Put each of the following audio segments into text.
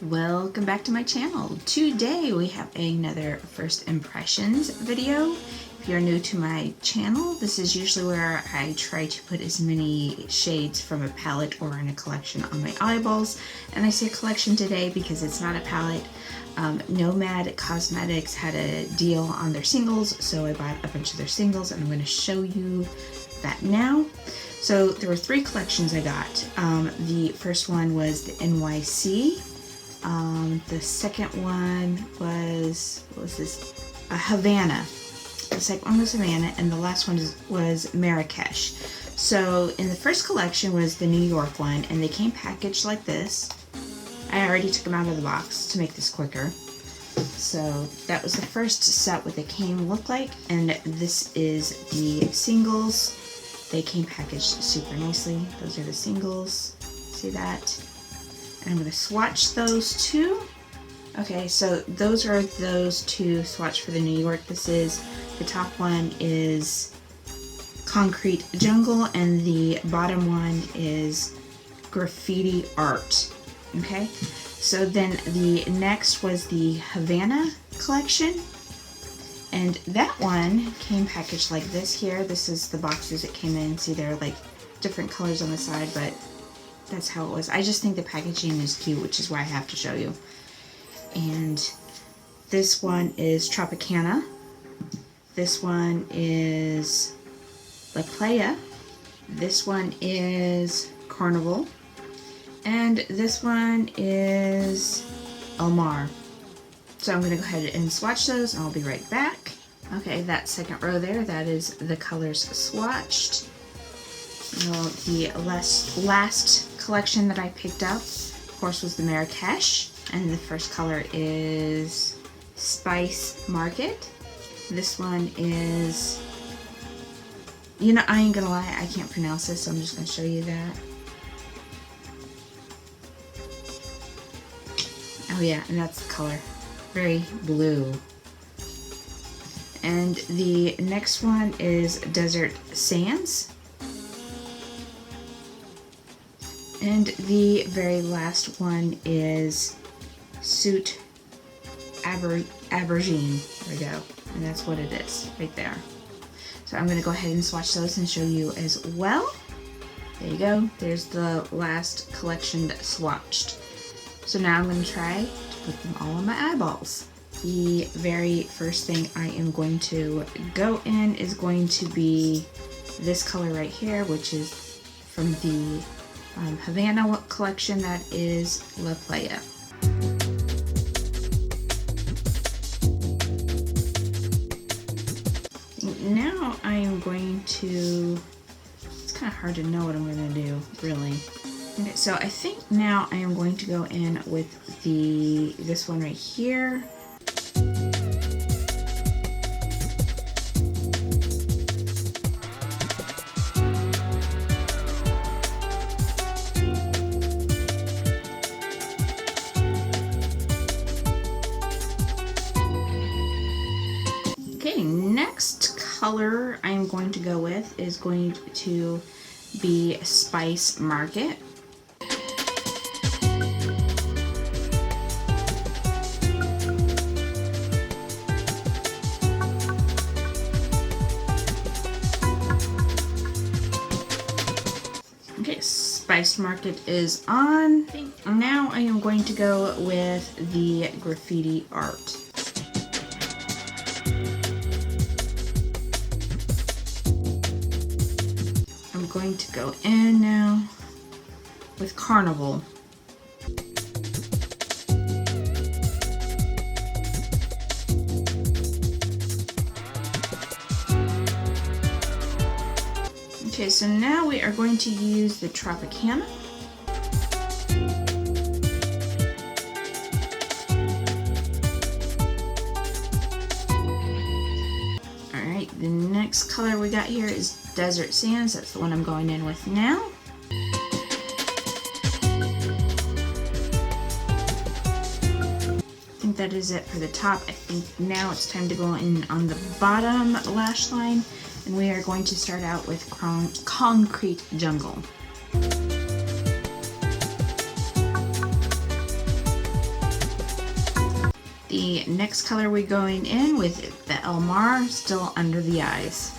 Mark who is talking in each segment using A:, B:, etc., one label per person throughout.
A: Welcome back to my channel. Today we have another first impressions video. If you're new to my channel, this is usually where I try to put as many shades from a palette or in a collection on my eyeballs. And I say collection today because it's not a palette. Nomad Cosmetics had a deal on their singles, so I bought a bunch of their singles and I'm going to show you that now. So there were three collections I got. The first one was the NYC. The second one was, what was this? Havana. The second one was Havana, and the last one was Marrakesh. So in the first collection was the New York one, and they came packaged like this. I already took them out of the box to make this quicker. So that was the first set what they came look like, and this is the singles. They came packaged super nicely. Those are the singles. See that? And I'm going to swatch those two. Okay, so those are those two swatch for the New York. This is, the top one is Concrete Jungle and the bottom one is Graffiti Art. Okay, so then the next was the Havana Collection. And that one came packaged like this here. This is the boxes it came in. See, they're like different colors on the side, but that's how it was. I just think the packaging is cute, which is why I have to show you. And this one is Tropicana. This one is La Playa. This one is Carnival. And this one is El Mar. So I'm going to go ahead and swatch those and I'll be right back. Okay, that second row there, that is the colors swatched. Well, the last collection that I picked up, of course, was the Marrakesh, and the first color is Spice Market. This one is, you know, I ain't gonna lie, I can't pronounce this, so I'm just gonna show you that. Oh yeah, and that's the color, very blue. And the next one is Desert Sands. And the very last one is Suit Aubergine. There we go. And that's what it is right there. So I'm going to go ahead and swatch those and show you as well. There you go. There's the last collection swatched. So now I'm going to try to put them all on my eyeballs. The very first thing I am going to go in is going to be this color right here, which is from the Havana collection, that is La Playa. Now I am going to, it's kind of hard to know what I'm going to do, really. Okay, so I think now I am going to go in with this one right here. Next color I'm going to go with is going to be Spice Market. Okay, Spice Market is on. Now I am going to go with the Graffiti Art. I'm going to go in now with Carnival. Okay, so now we are going to use the Tropicana. Alright, the next color we got here is Desert Sands. That's the one I'm going in with now. I think that is it for the top. I think now it's time to go in on the bottom lash line. And we are going to start out with Concrete Jungle. The next color we're going in with the Elmar, still under the eyes.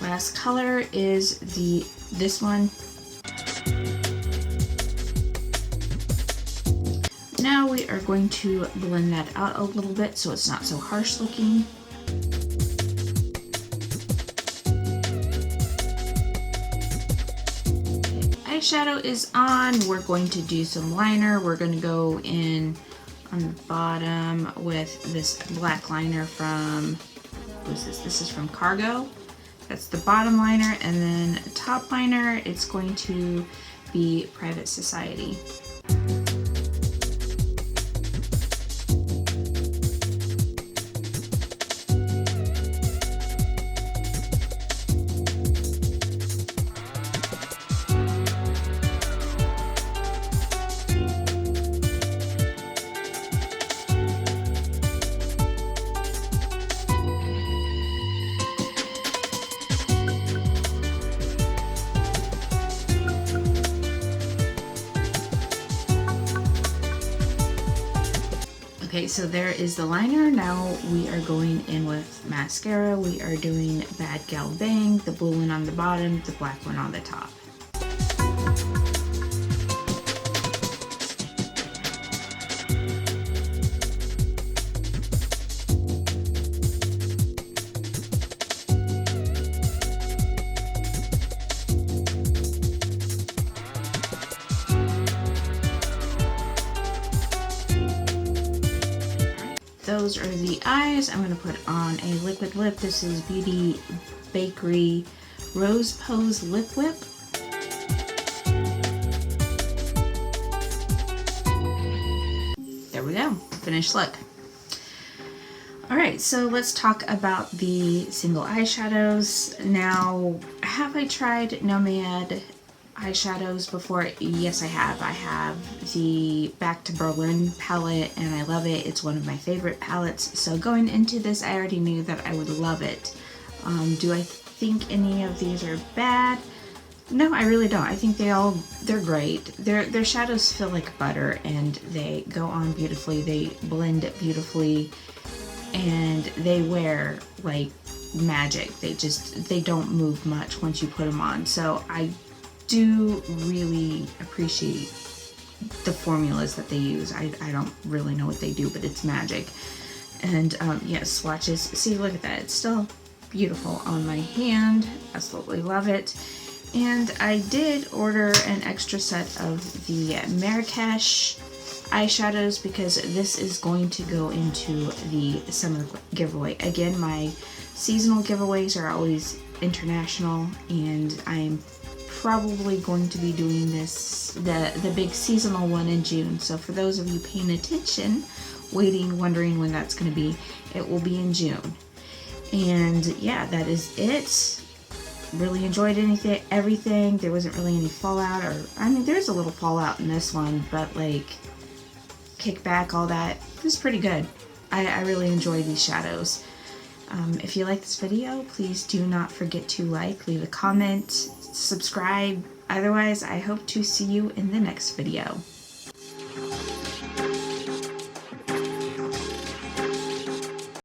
A: Last color is this one. Now we are going to blend that out a little bit so it's not so harsh looking. Eyeshadow is on. We're going to do some liner. We're going to go in on the bottom with this black liner from, what is this? This is from Cargo. That's the bottom liner, and then top liner, it's going to be Private Society. Okay, so there is the liner. Now we are going in with mascara. We are doing Bad Gal Bang, the blue one on the bottom, the black one on the top. Those are the eyes. I'm going to put on a liquid lip. This is Beauty Bakery Rose Pose Lip Whip. There we go. Finished look. Alright, so let's talk about the single eyeshadows. Now, have I tried Nomad eyeshadows before? Yes, I have. I have the Back to Berlin palette and I love it. It's one of my favorite palettes. So going into this, I already knew that I would love it. Do I think any of these are bad? No, I really don't. I think they're great. Their shadows feel like butter and they go on beautifully. They blend beautifully and they wear like magic. They don't move much once you put them on. So I do really appreciate the formulas that they use. I don't really know what they do, but it's magic. And yes, swatches. See, look at that. It's still beautiful on my hand. Absolutely love it. And I did order an extra set of the Marrakesh eyeshadows because this is going to go into the summer giveaway. Again, my seasonal giveaways are always international, and I'm probably going to be doing the big seasonal one in June. So for those of you paying attention, wondering when that's going to be, it will be in June. And yeah, that is it. Really enjoyed everything. There wasn't really any fallout, or I mean, there's a little fallout in this one, but like kickback, all that, it was pretty good. I really enjoy these shadows. If you like this video, please do not forget to leave a comment, subscribe. Otherwise, I hope to see you in the next video.